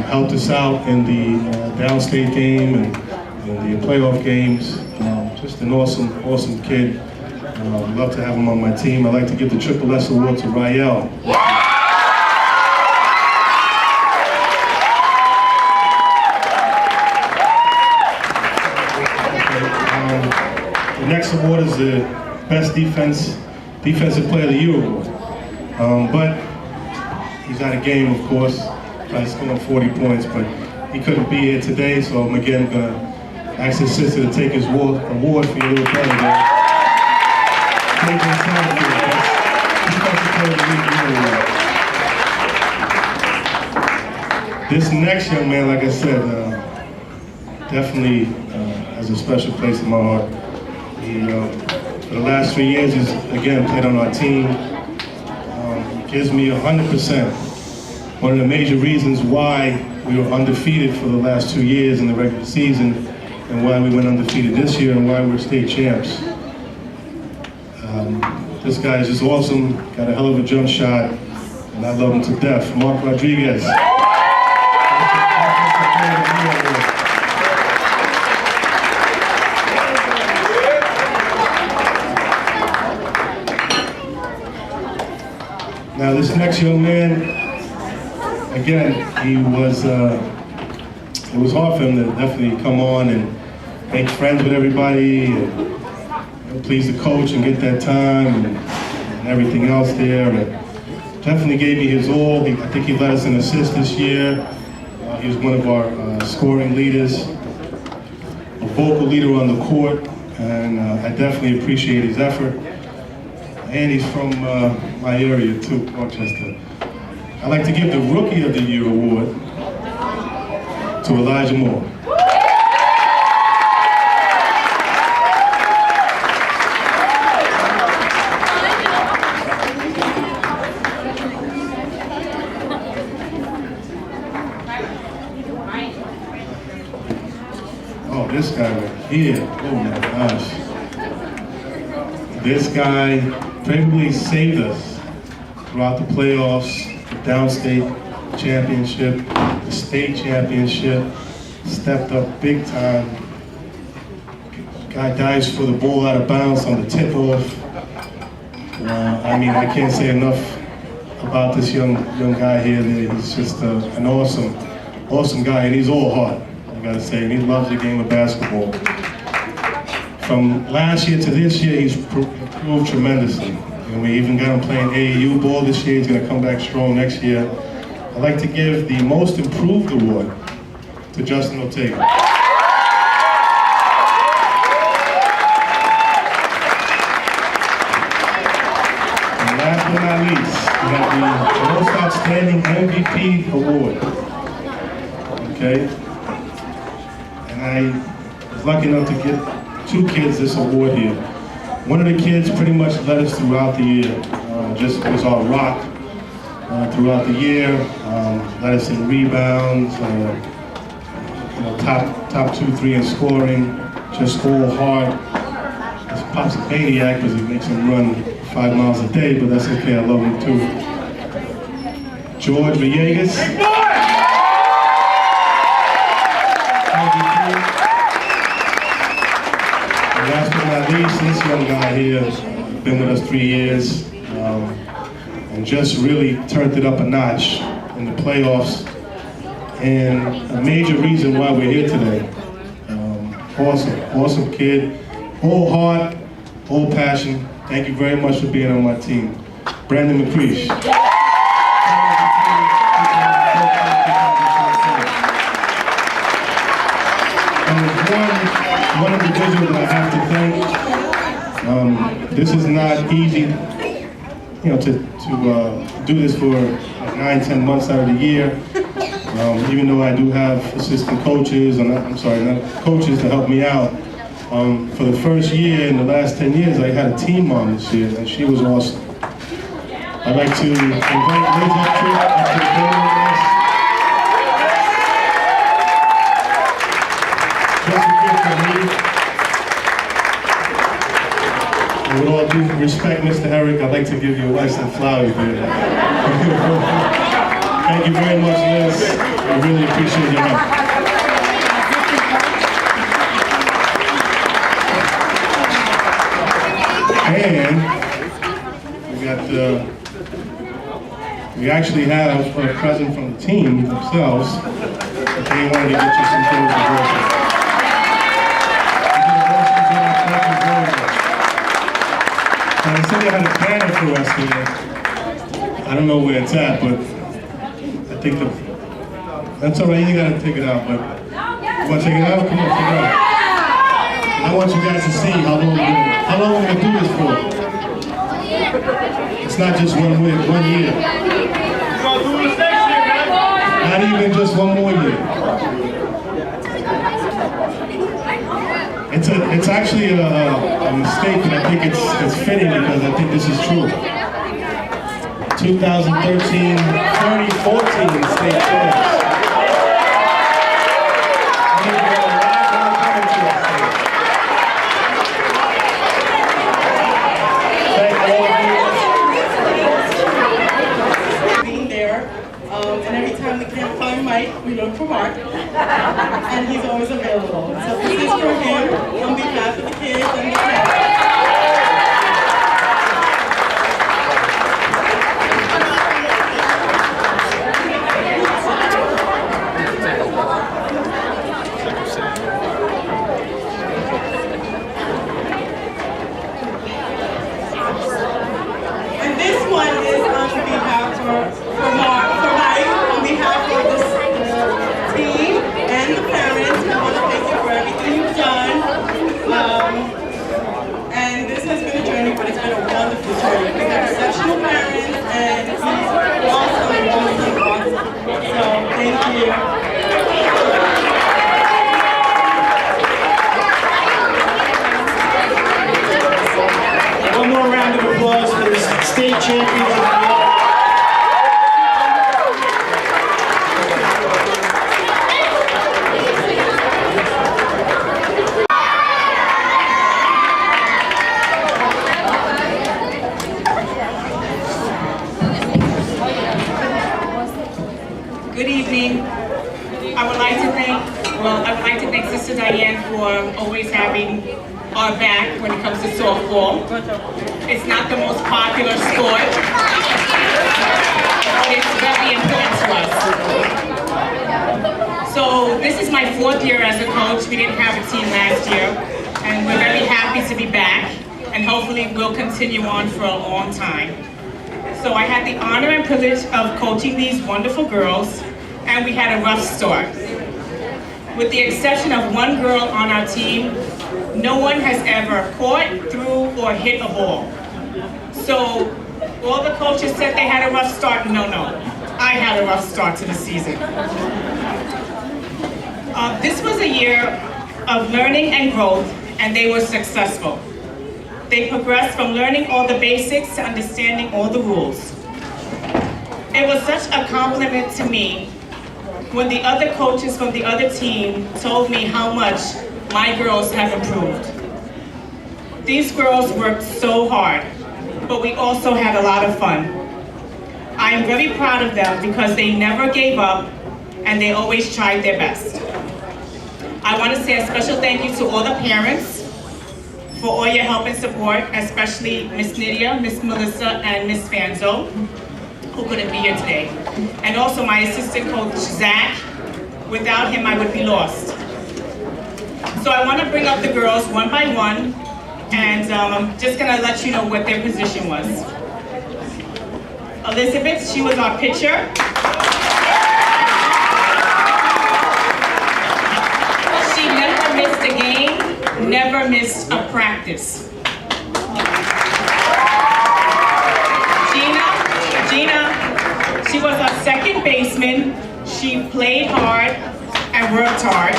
helped us out in the downstate game and the playoff games. Just an awesome kid. Love to have him on my team. I'd like to give the Triple S Award to Rael. The next award is the Best Defensive Player of the Year award. But he's out of game, of course, by scoring 40 points, but he couldn't be here today, so I'm again gonna ask his sister to take his award for your little brother there. Defensive Player of the Year award. This next young man, like I said, definitely has a special place in my heart. He, for the last 3 years, he's again played on our team. Gives me 100%. One of the major reasons why we were undefeated for the last 2 years in the regular season, and why we went undefeated this year, and why we're state champs. This guy is just awesome. Got a hell of a jump shot, and I love him to death. Mark Rodriguez. Now this next young man, again, it was hard for him to definitely come on and make friends with everybody, and please the coach and get that time and everything else there. And definitely gave me his all. I think he led us in assists this year. He was one of our scoring leaders, a vocal leader on the court, and I definitely appreciate his effort. And he's from my area too, Rochester. I'd like to give the Rookie of the Year award to Elijah Moore. Oh, this guy right here, oh my gosh. This guy probably saved us throughout the playoffs, the downstate championship, the state championship, stepped up big time. Guy dives for the ball out of bounds on the tip-off. I mean, I can't say enough about this young guy here. He's just an awesome guy, and he's all heart, I gotta say, and he loves the game of basketball. From last year to this year, he's improved tremendously. And we even got him playing AAU ball this year. He's going to come back strong next year. I'd like to give the Most Improved Award to Justin Ortega. And last but not least, we have the Most Outstanding MVP Award. Okay? And I was lucky enough to get 2 kids this award here. One of the kids pretty much led us throughout the year, just was our rock throughout the year, led us in rebounds, top 2, 3 in scoring, just all hard. This Pop's a maniac because he makes him run 5 miles a day, but that's okay, I love him too. George Villegas. Last but not least, this young guy here has been with us 3 years and just really turned it up a notch in the playoffs, and a major reason why we're here today. Awesome kid, all heart, all passion. Thank you very much for being on my team. Brandon McCreesh. One individual that I have to thank. This is is not easy, to do this for 9-10 months out of the year. Even though I do have assistant coaches, not coaches to help me out. For the first year, in the last 10 years, I had a team mom this year, and she was awesome. I'd like to invite Liz up to the podium with us. Just a gift from me. And with all due respect, Mr. Herrick, I'd like to give you a nice and flowery here. Thank you very much, Liz. I really appreciate your help. And we actually have a present from the team themselves. If they wanted to get you some things to work with. And I said they had a banner for us here. I don't know where it's at, but I think that's all right. You gotta take it out, but you want to take it out? Come on, take it out. I want you guys to see how long we're gonna do this for. It's not just 1 year. Not even just 1 more year. It's actually a mistake, and I think it's fitting because I think this is true. 2013, 2014 state champs. And every time we can't find Mike, we look for Mark, and he's always available. So this is for him on behalf of the kids and the parents. And this one is on behalf of Mark. On behalf of the team and the parents, we want to thank you for everything you've done. And this has been a journey, but it's been a wonderful journey. We have exceptional parents, and he's awesome. So, thank you. One more round of applause for the state champions of the year. Good evening. I would like to thank Sister Diane for always having our back when it comes to softball. It's not the most popular sport, but it's very important to us. So this is my 4th year as a coach. We didn't have a team last year, and we're very happy to be back, and hopefully we'll continue on for a long time. So I had the honor and privilege of coaching these wonderful girls, and we had a rough start. With the exception of one girl on our team, no one has ever caught, threw, or hit a ball. So all the coaches said they had a rough start. No. I had a rough start to the season. This was a year of learning and growth, and they were successful. They progressed from learning all the basics to understanding all the rules. It was such a compliment to me when the other coaches from the other team told me how much my girls have improved. These girls worked so hard, but we also had a lot of fun. I am very proud of them because they never gave up and they always tried their best. I want to say a special thank you to all the parents for all your help and support, especially Miss Nydia, Miss Melissa, and Miss Fanzo, who couldn't be here today. And also my assistant coach, Zach. Without him, I would be lost. So I want to bring up the girls one by one, and I'm just going to let you know what their position was. Elizabeth, she was our pitcher. She never missed a game, never missed a practice. She was our second baseman. She played hard and worked hard.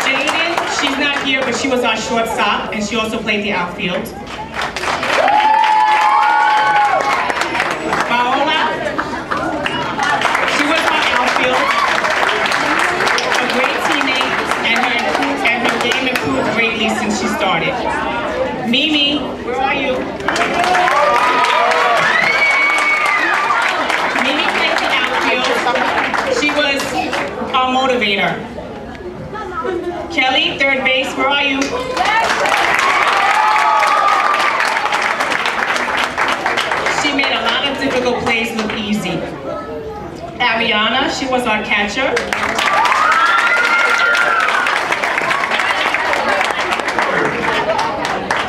Jaden, she's not here, but she was our shortstop, and she also played the outfield. Paola, she was our outfield. A great teammate, and her game improved greatly since she started. Mimi, where are you? Mimi played the outfield. She was our motivator. Kelly, third base, where are you? She made a lot of difficult plays look easy. Ariana, she was our catcher.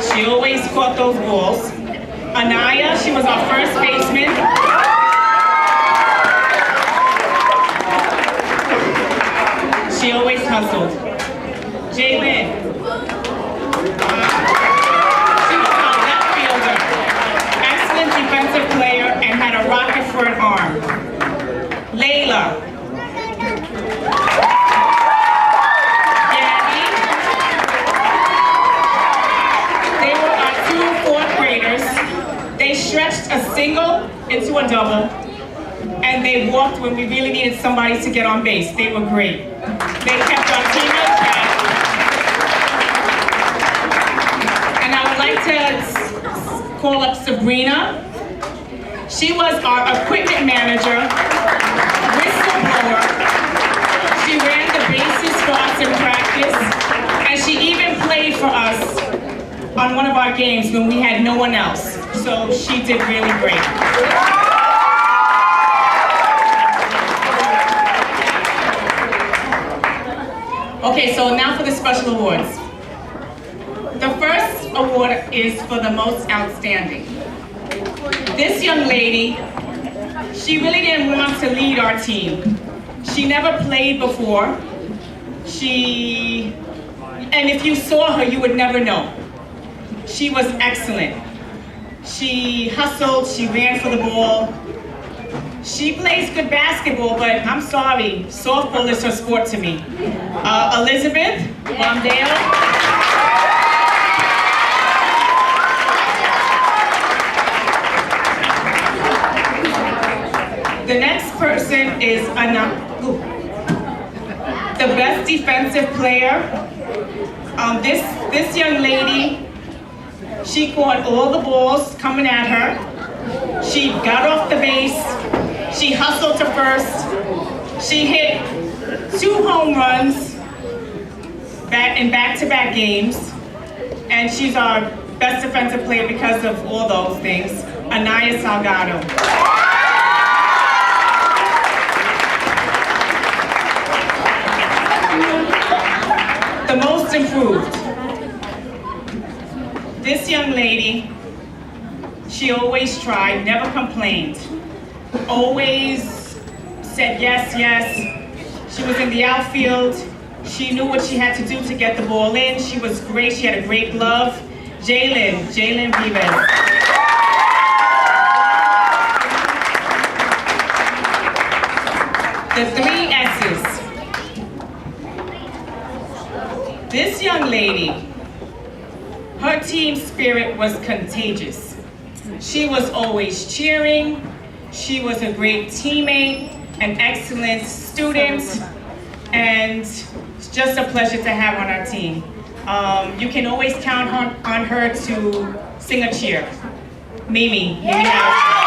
She always caught those balls. Anaya, she was our first baseman. She always hustled. Jaylin. She was our left fielder. Excellent defensive player and had a rocket for an arm. Layla. Gabby. They were our two fourth graders. They stretched a single into a double, and they walked when we really needed somebody to get on base. They were great. They kept our team on track. And I would like to call up Sabrina. She was our equipment manager, whistleblower. She ran the bases for us in practice, and she even played for us on one of our games when we had no one else. So she did really great. Okay, so now for the special awards. The first award is for the most outstanding. This young lady, she really didn't want to lead our team. She never played before. And if you saw her, you would never know. She was excellent. She hustled, she ran for the ball. She plays good basketball, but I'm sorry, softball is her sport to me. Elizabeth Mondale. The next person is the best defensive player. This young lady, she caught all the balls coming at her. She got off the base. She hustled to first. She hit 2 home runs in back-to-back games. And she's our best defensive player because of all those things. Anaya Salgado. The most improved. This young lady, she always tried, never complained. Always said yes, yes. She was in the outfield. She knew what she had to do to get the ball in. She was great, she had a great glove. Jaylin Vives. The 3 S's. This young lady, her team spirit was contagious. She was always cheering. She was a great teammate, an excellent student, and it's just a pleasure to have on our team. You can always count on her to sing a cheer. Mimi House.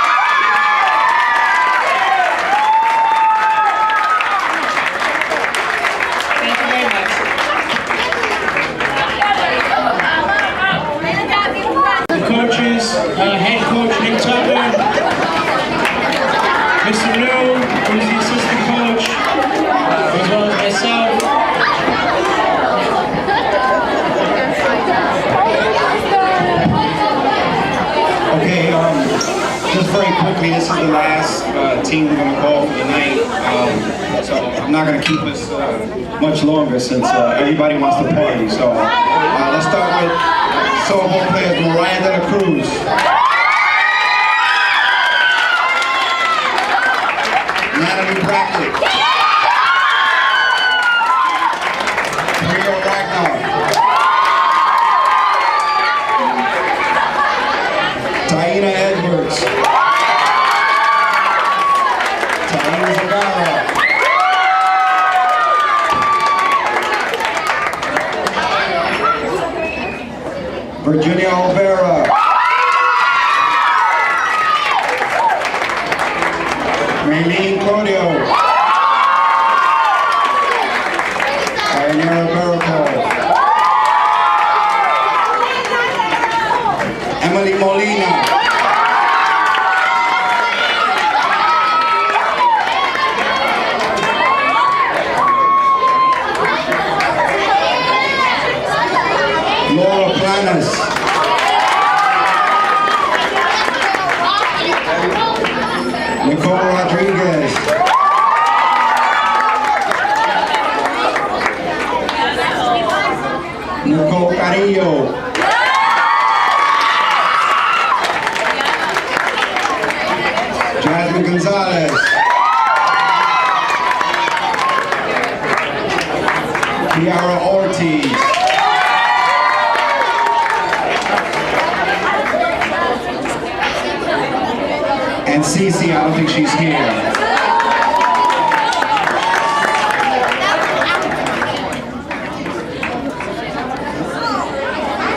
Coaches, head coach Nick Tucker, Mr. New, who's the assistant coach, as well as myself. Okay, just very quickly, this is the last team we're going to call for the night. So I'm not going to keep us much longer since everybody wants to party. So let's start with softball players Mariah de la Cruz. practice. Maria Ragnar. Taina Edwards. Taina Zagara. Virginia Olvera. Raylene Claudio. Pioneer Miracle. Emily Molina. Laura Planas. Nicole Rodriguez. Nicole Carrillo. Jasmine Gonzalez. Kiara Ortiz. And Cece, I don't think she's here.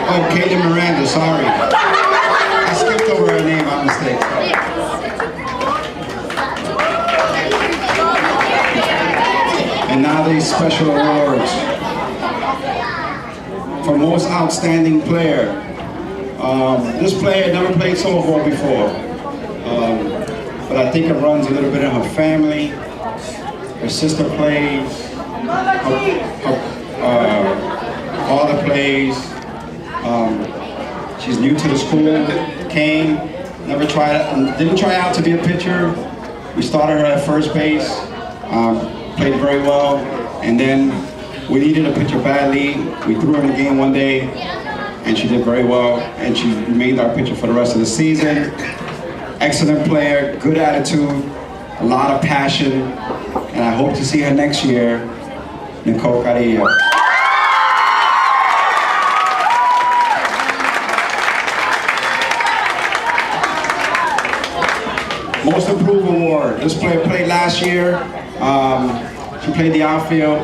Oh, Caitlin Miranda, sorry. I skipped over her name by mistake. And now these special awards. For most outstanding player. This player never played softball before. But I think it runs a little bit in her family. Her sister plays. Her father plays. She's new to the school. Came, never didn't try out to be a pitcher. We started her at first base. Played very well, and then we needed a pitcher badly. We threw her in the game one day, and she did very well, and she remained our pitcher for the rest of the season. Excellent player, good attitude, a lot of passion, and I hope to see her next year, Nicole Carrillo. Most Improved Award. This player played last year. She played the outfield.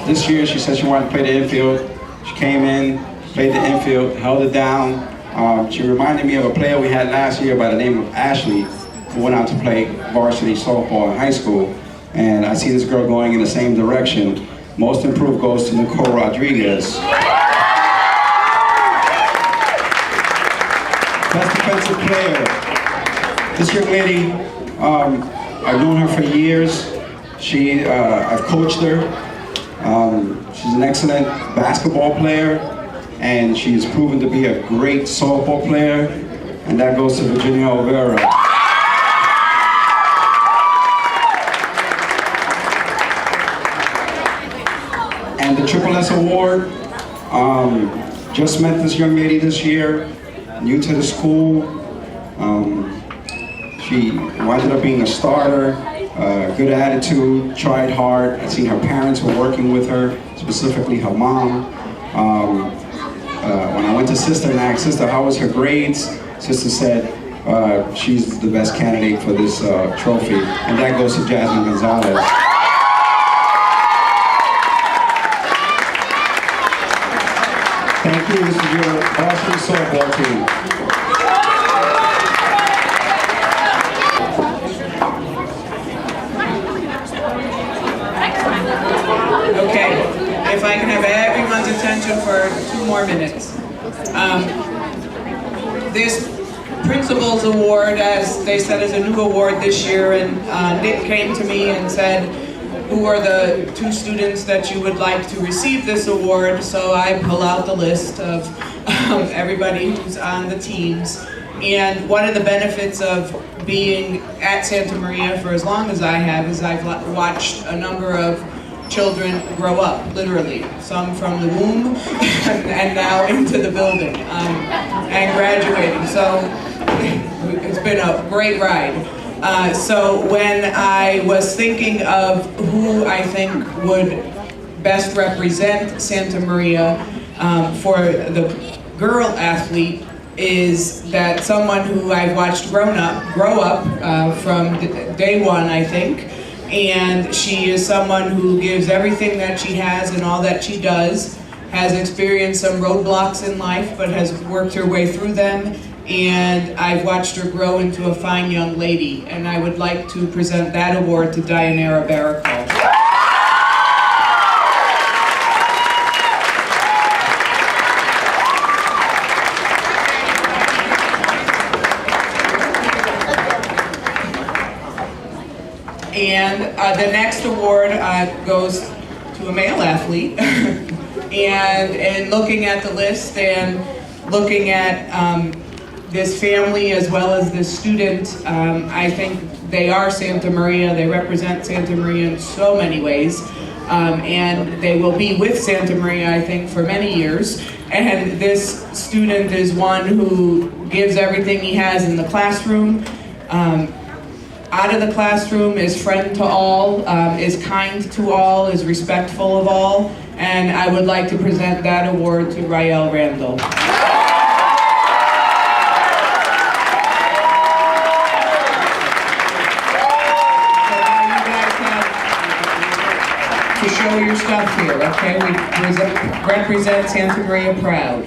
This year she said she wanted to play the infield. She came in, played the infield, held it down. She reminded me of a player we had last year by the name of Ashley, who went out to play varsity softball in high school. And I see this girl going in the same direction. Most Improved goes to Nicole Rodriguez. Best Defensive Player. This young lady, I've known her for years. I've coached her. She's an excellent basketball player, and she's proven to be a great softball player, and that goes to Virginia Olvera. And the Triple S Award, just met this young lady this year, new to the school. She wound up being a starter, good attitude, tried hard. I've seen her parents were working with her, specifically her mom. When I went to Sister and I asked Sister how was her grades, Sister said she's the best candidate for this trophy, and that goes to Jasmine Gonzalez. Thank you, this is your varsity softball team. Okay, if I can have everyone's attention for 2 more minutes. This Principal's Award, as they said, is a new award this year, and Nick came to me and said, who are the 2 students that you would like to receive this award? So I pull out the list of everybody who's on the teams. And one of the benefits of being at Santa Maria for as long as I have is I've watched a number of children grow up, literally. Some from the womb and now into the building and graduating. So it's been a great ride. So when I was thinking of who I think would best represent Santa Maria for the girl athlete, is that someone who I've watched grow up from day one, I think. And she is someone who gives everything that she has and all that she does, has experienced some roadblocks in life, but has worked her way through them. And I've watched her grow into a fine young lady. And I would like to present that award to Dianera Barrico. And the next award goes to a male athlete. And in looking at the list and looking at this family as well as this student, I think they are Santa Maria. They represent Santa Maria in so many ways. And they will be with Santa Maria, I think, for many years. And this student is one who gives everything he has in the classroom. Out of the classroom, is friend to all, is kind to all, is respectful of all, and I would like to present that award to Rael Randall. So now you guys have to show your stuff here, okay? We represent Santa Maria proud.